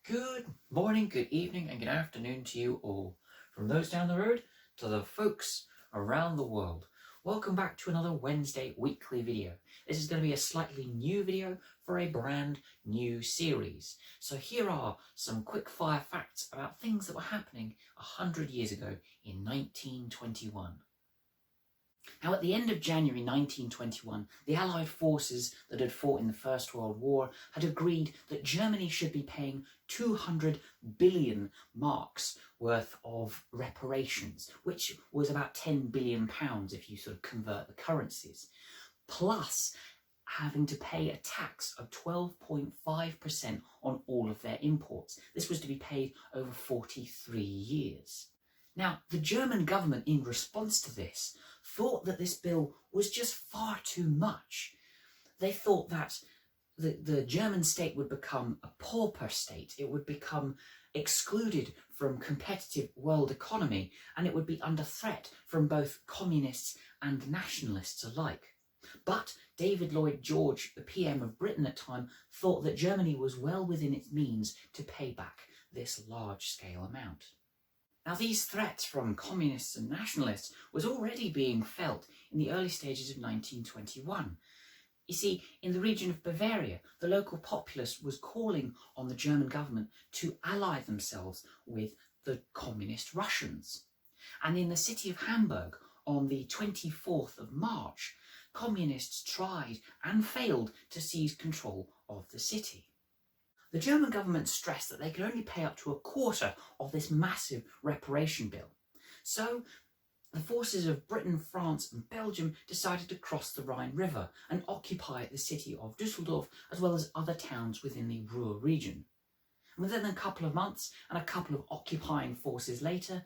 Good morning, good evening, and good afternoon to you all. From those down the road to the folks around the world. Welcome back to another Wednesday weekly video. This is going to be a slightly new video for a brand new series. So here are some quick fire facts about things that were happening 100 years ago in 1921. Now, at the end of January 1921, the Allied forces that had fought in the First World War had agreed that Germany should be paying 200 billion marks worth of reparations, which was about 10 billion pounds if you sort of convert the currencies, plus having to pay a tax of 12.5% on all of their imports. This was to be paid over 43 years. Now, the German government, in response to this, thought that this bill was just far too much. They thought that the German state would become a pauper state. It would become excluded from competitive world economy, and it would be under threat from both communists and nationalists alike. But David Lloyd George, the PM of Britain at the time, thought that Germany was well within its means to pay back this large-scale amount. Now, these threats from communists and nationalists was already being felt in the early stages of 1921. You see, in the region of Bavaria, the local populace was calling on the German government to ally themselves with the communist Russians. And in the city of Hamburg, on the 24th of March, communists tried and failed to seize control of the city. The German government stressed that they could only pay up to a quarter of this massive reparation bill. So the forces of Britain, France and Belgium decided to cross the Rhine River and occupy the city of Düsseldorf as well as other towns within the Ruhr region. And within a couple of months and a couple of occupying forces later,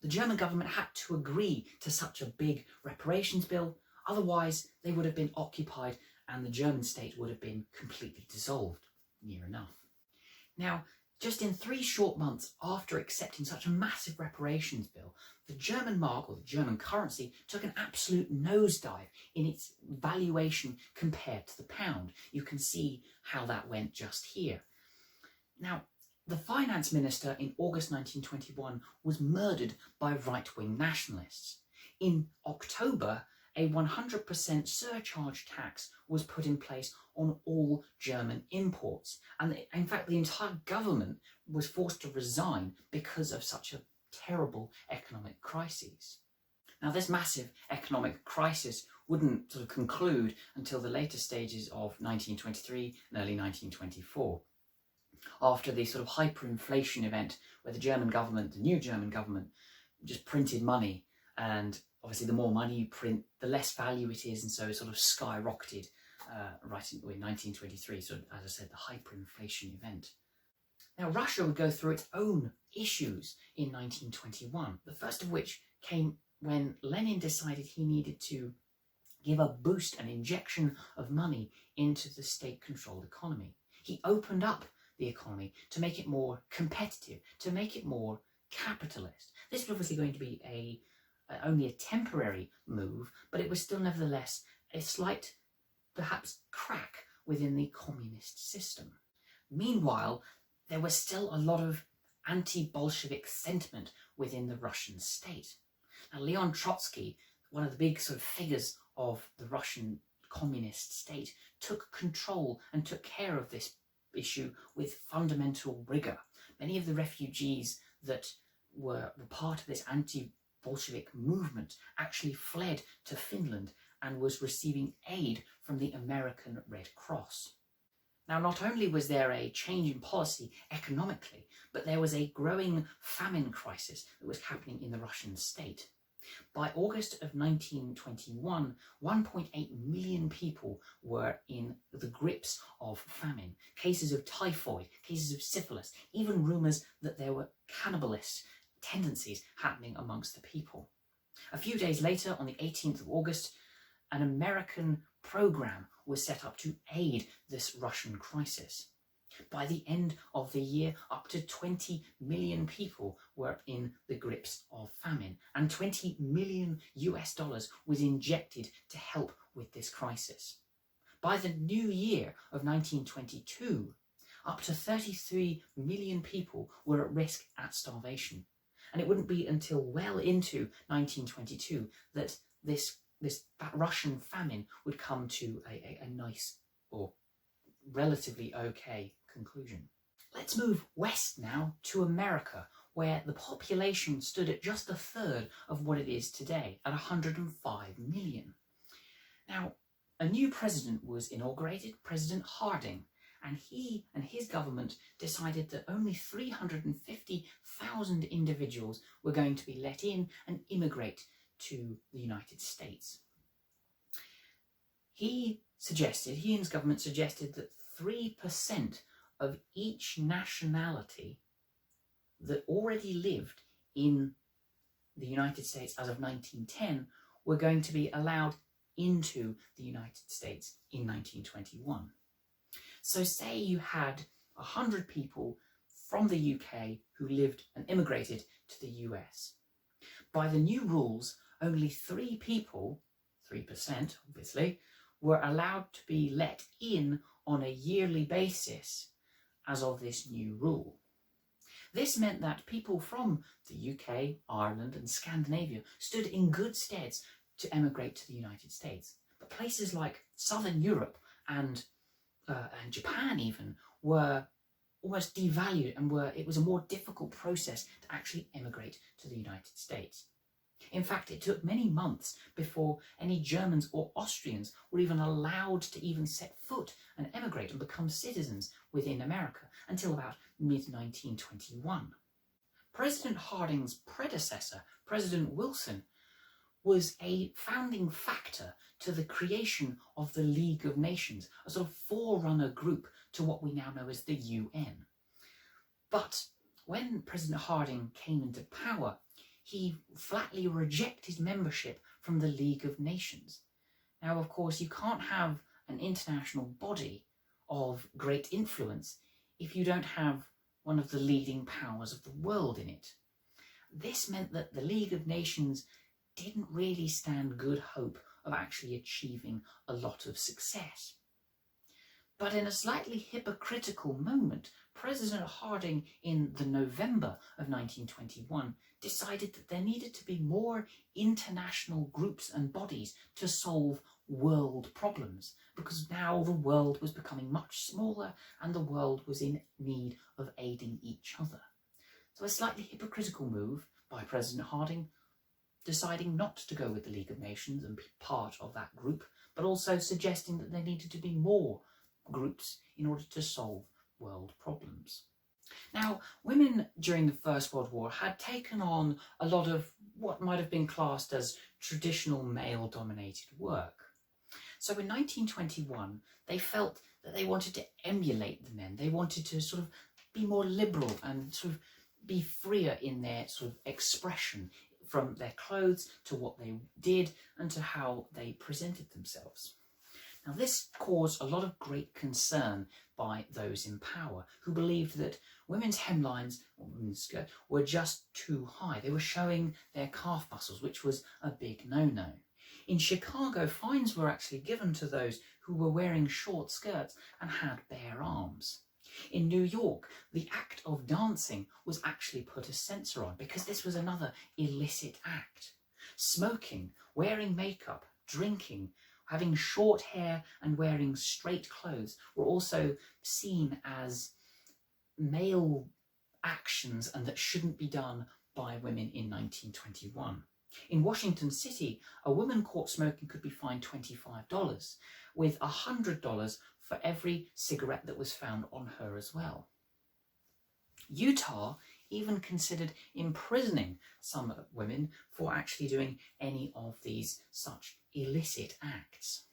the German government had to agree to such a big reparations bill, otherwise they would have been occupied and the German state would have been completely dissolved. Near enough. Now, just in 3 short months after accepting such a massive reparations bill, the German mark, or the German currency, took an absolute nosedive in its valuation compared to the pound. You can see how that went just here. Now, the finance minister in August 1921 was murdered by right-wing nationalists. In October, a 100% surcharge tax was put in place on all German imports. And in fact, the entire government was forced to resign because of such a terrible economic crisis. Now, this massive economic crisis wouldn't sort of conclude until the later stages of 1923 and early 1924. After the sort of hyperinflation event where the German government, the new German government, just printed money, and obviously the more money you print, the less value it is, and so it sort of skyrocketed right in 1923, so as I said, the hyperinflation event. Now, Russia would go through its own issues in 1921, the first of which came when Lenin decided he needed to give a boost, an injection of money into the state-controlled economy. He opened up the economy to make it more competitive, to make it more capitalist. This was obviously going to be only a temporary move, but it was still nevertheless a slight, perhaps, crack within the communist system. Meanwhile, there was still a lot of anti-Bolshevik sentiment within the Russian state. Now, Leon Trotsky, one of the big sort of figures of the Russian communist state, took control and took care of this issue with fundamental rigour. Many of the refugees that were part of this anti-Bolshevik movement actually fled to Finland and was receiving aid from the American Red Cross. Now, not only was there a change in policy economically, but there was a growing famine crisis that was happening in the Russian state. By August of 1921, 1.8 million people were in the grips of famine. Cases of typhoid, cases of syphilis, even rumours that there were cannibalist tendencies happening amongst the people. A few days later, on the 18th of August, an American program was set up to aid this Russian crisis. By the end of the year, up to 20 million people were in the grips of famine, and $20 million was injected to help with this crisis. By the new year of 1922, up to 33 million people were at risk at starvation. And it wouldn't be until well into 1922 that that Russian famine would come to a nice or relatively okay conclusion. Let's move west now to America, where the population stood at just a third of what it is today, at 105 million. Now, a new president was inaugurated, President Harding, and he and his government decided that only 350,000 individuals were going to be let in and immigrate to the United States. He and his government suggested that 3% of each nationality that already lived in the United States as of 1910 were going to be allowed into the United States in 1921. So say you had 100 people from the UK who lived and immigrated to the US. By the new rules, only 3 people, 3% obviously, were allowed to be let in on a yearly basis as of this new rule. This meant that people from the UK, Ireland and Scandinavia stood in good stead to emigrate to the United States. But places like Southern Europe and Japan even were almost devalued, and it was a more difficult process to actually emigrate to the United States. In fact, it took many months before any Germans or Austrians were even allowed to even set foot and emigrate and become citizens within America until about mid-1921. President Harding's predecessor, President Wilson, was a founding factor to the creation of the League of Nations, a sort of forerunner group to what we now know as the UN. But when President Harding came into power, he flatly rejected membership from the League of Nations. Now, of course, you can't have an international body of great influence if you don't have one of the leading powers of the world in it. This meant that the League of Nations didn't really stand good hope of actually achieving a lot of success. But in a slightly hypocritical moment, President Harding in the November of 1921 decided that there needed to be more international groups and bodies to solve world problems, because now the world was becoming much smaller and the world was in need of aiding each other. So a slightly hypocritical move by President Harding, deciding not to go with the League of Nations and be part of that group, but also suggesting that there needed to be more groups in order to solve world problems. Now, women during the First World War had taken on a lot of what might have been classed as traditional male-dominated work. So in 1921, they felt that they wanted to emulate the men. They wanted to sort of be more liberal and sort of be freer in their sort of expression, from their clothes to what they did and to how they presented themselves. Now, this caused a lot of great concern by those in power, who believed that women's hemlines or women's skirt were just too high. They were showing their calf muscles, which was a big no-no. In Chicago, fines were actually given to those who were wearing short skirts and had bare arms. In New York, the act of dancing was actually put a censor on because this was another illicit act. Smoking, wearing makeup, drinking, having short hair and wearing straight clothes were also seen as male actions and that shouldn't be done by women in 1921. In Washington City, a woman caught smoking could be fined $25, with $100 for every cigarette that was found on her as well. Utah even considered imprisoning some women for actually doing any of these such illicit acts.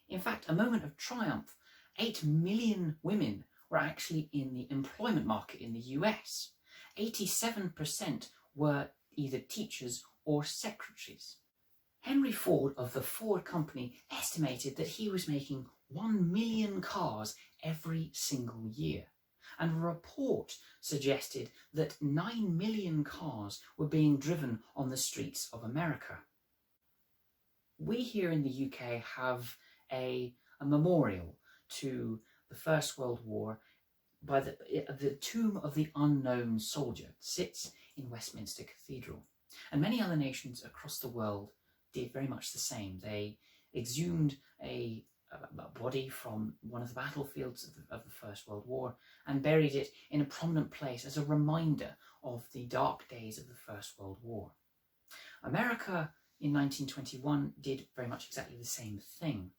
In fact, a moment of triumph, 8 million women were actually in the employment market in the US. 87% were either teachers or secretaries. Henry Ford of the Ford Company estimated that he was making 1 million cars every single year, and a report suggested that 9 million cars were being driven on the streets of America. We here in the UK have a memorial to the First World War by the tomb of the unknown soldier sits in Westminster Cathedral. And many other nations across the world did very much the same. They exhumed a body from one of the battlefields of the First World War and buried it in a prominent place as a reminder of the dark days of the First World War. America in 1921 did very much exactly the same thing.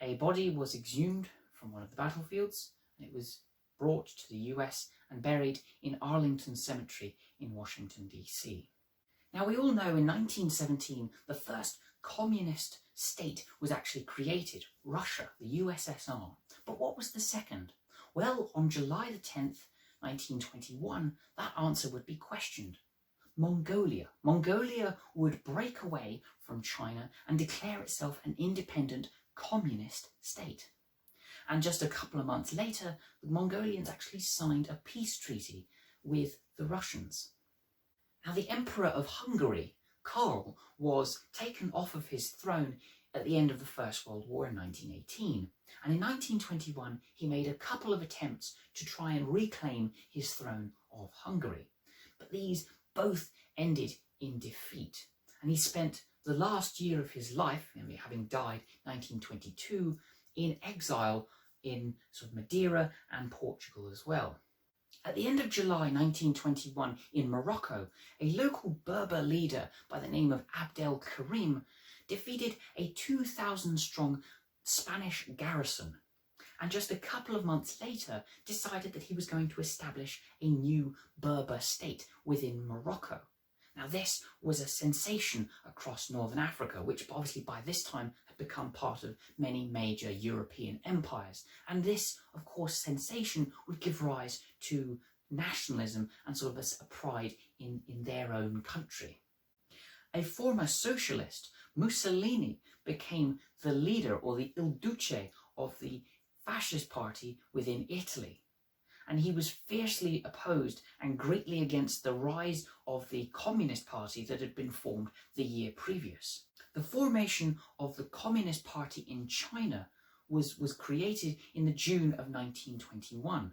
A body was exhumed from one of the battlefields, and it was brought to the US and buried in Arlington Cemetery in Washington, D.C. Now, we all know in 1917 the first communist state was actually created, Russia, the USSR. But what was the second? Well, on July the 10th, 1921, that answer would be questioned. Mongolia. Mongolia would break away from China and declare itself an independent communist state. And just a couple of months later, the Mongolians actually signed a peace treaty with the Russians. Now, the Emperor of Hungary, Karl, was taken off of his throne at the end of the First World War in 1918. And in 1921, he made a couple of attempts to try and reclaim his throne of Hungary. But these both ended in defeat. And he spent the last year of his life, having died in 1922, in exile in sort of Madeira and Portugal as well. At the end of July 1921 in Morocco, a local Berber leader by the name of Abdel Karim defeated a 2,000-strong Spanish garrison, and just a couple of months later decided that he was going to establish a new Berber state within Morocco. Now, this was a sensation across northern Africa, which obviously by this time had become part of many major European empires. And this, of course, sensation would give rise to nationalism and sort of a pride in their own country. A former socialist, Mussolini, became the leader, or the Il Duce, of the fascist party within Italy. And he was fiercely opposed and greatly against the rise of the Communist Party that had been formed the year previous. The formation of the Communist Party in China was created in the June of 1921.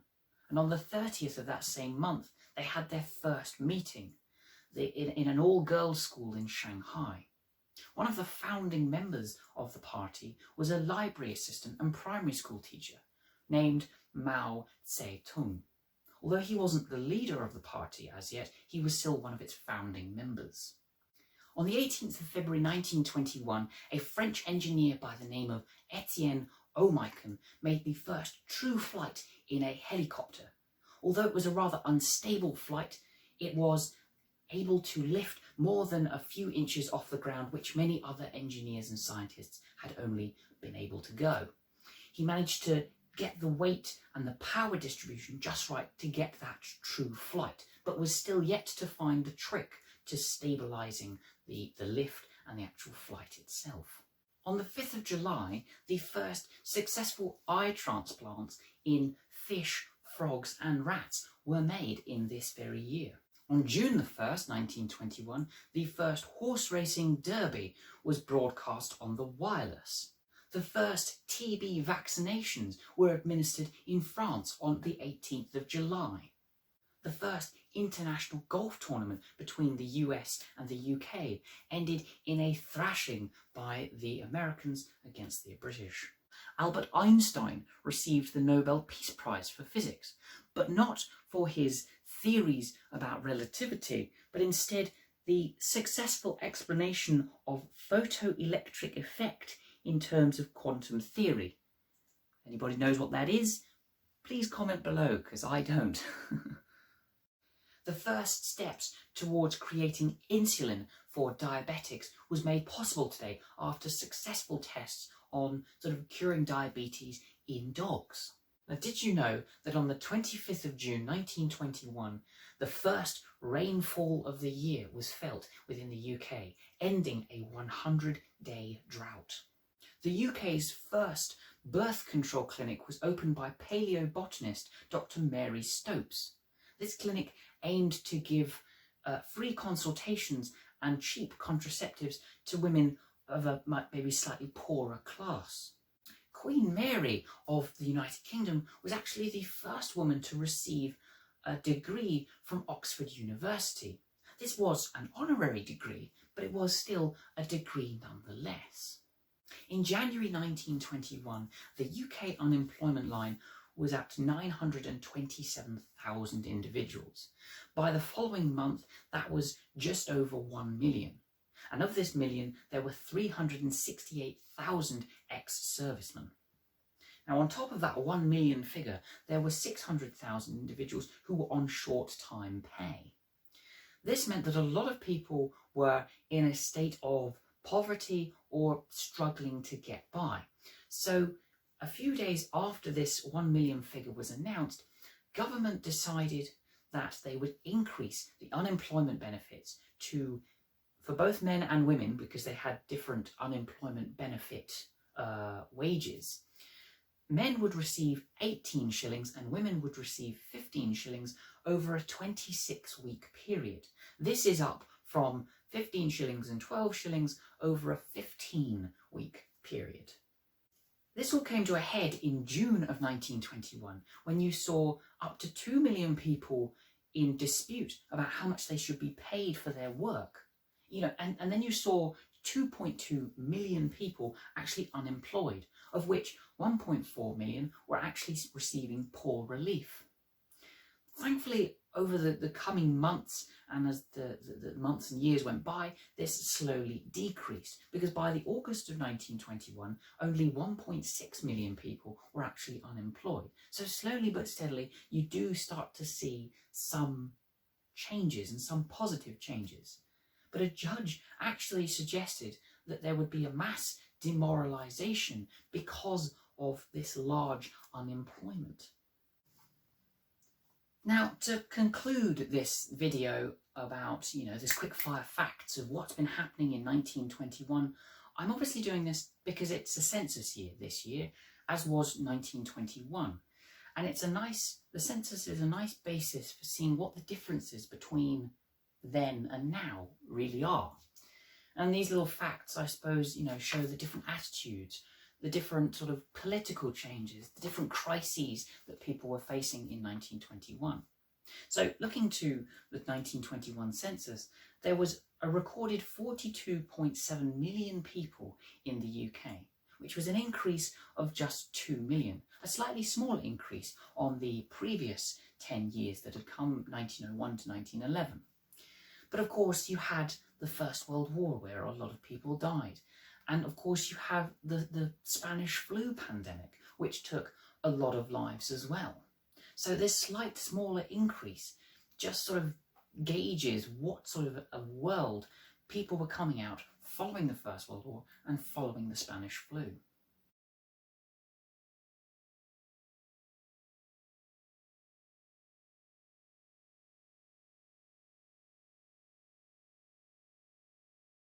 And on the 30th of that same month, they had their first meeting in an all-girls school in Shanghai. One of the founding members of the party was a library assistant and primary school teacher named Mao Zedong. Although he wasn't the leader of the party as yet, he was still one of its founding members. On the 18th of February 1921, a French engineer by the name of Etienne Omican made the first true flight in a helicopter. Although it was a rather unstable flight, it was able to lift more than a few inches off the ground, which many other engineers and scientists had only been able to go. He managed to get the weight and the power distribution just right to get that true flight, but was still yet to find the trick to stabilising the lift and the actual flight itself. On the 5th of July, the first successful eye transplants in fish, frogs and rats were made in this very year. On June the 1st, 1921, the first horse racing derby was broadcast on the wireless. The first TB vaccinations were administered in France on the 18th of July. The first international golf tournament between the US and the UK ended in a thrashing by the Americans against the British. Albert Einstein received the Nobel Peace Prize for physics, but not for his theories about relativity, but instead the successful explanation of photoelectric effect in terms of quantum theory. Anybody knows what that is? Please comment below, because I don't. The first steps towards creating insulin for diabetics was made possible today after successful tests on sort of curing diabetes in dogs. Now, did you know that on the 25th of June 1921, the first rainfall of the year was felt within the UK, ending a 100-day drought? The UK's first birth control clinic was opened by paleobotanist Dr. Mary Stopes. This clinic aimed to give free consultations and cheap contraceptives to women of a maybe slightly poorer class. Queen Mary of the United Kingdom was actually the first woman to receive a degree from Oxford University. This was an honorary degree, but it was still a degree nonetheless. In January 1921, the UK unemployment line was at 927,000 individuals. By the following month, that was just over 1 million. And of this million, there were 368,000 ex-servicemen. Now, on top of that 1 million figure, there were 600,000 individuals who were on short-time pay. This meant that a lot of people were in a state of poverty or struggling to get by. So, a few days after this 1 million figure was announced, government decided that they would increase the unemployment benefits for both men and women, because they had different unemployment benefit wages. Men would receive 18 shillings and women would receive 15 shillings over a 26-week period. This is up from 15 shillings and 12 shillings over a 15-week period. This all came to a head in June of 1921, when you saw up to 2 million people in dispute about how much they should be paid for their work. And then you saw 2.2 million people actually unemployed, of which 1.4 million were actually receiving poor relief. Thankfully, over the coming months, and as the months and years went by, this slowly decreased, because by the August of 1921, only 1.6 million people were actually unemployed. So slowly but steadily, you do start to see some changes and some positive changes. But a judge actually suggested that there would be a mass demoralisation because of this large unemployment. Now, to conclude this video about, this quick fire facts of what's been happening in 1921, I'm obviously doing this because it's a census year this year, as was 1921. And the census is a nice basis for seeing what the differences between then and now really are. And these little facts, I suppose, show the different attitudes, the different sort of political changes, the different crises that people were facing in 1921. So looking to the 1921 census, there was a recorded 42.7 million people in the UK, which was an increase of just 2 million, a slightly small increase on the previous 10 years that had come 1901 to 1911. But of course you had the First World War, where a lot of people died. And of course you have the Spanish flu pandemic, which took a lot of lives as well. So this slight smaller increase just sort of gauges what sort of a world people were coming out following the First World War and following the Spanish flu.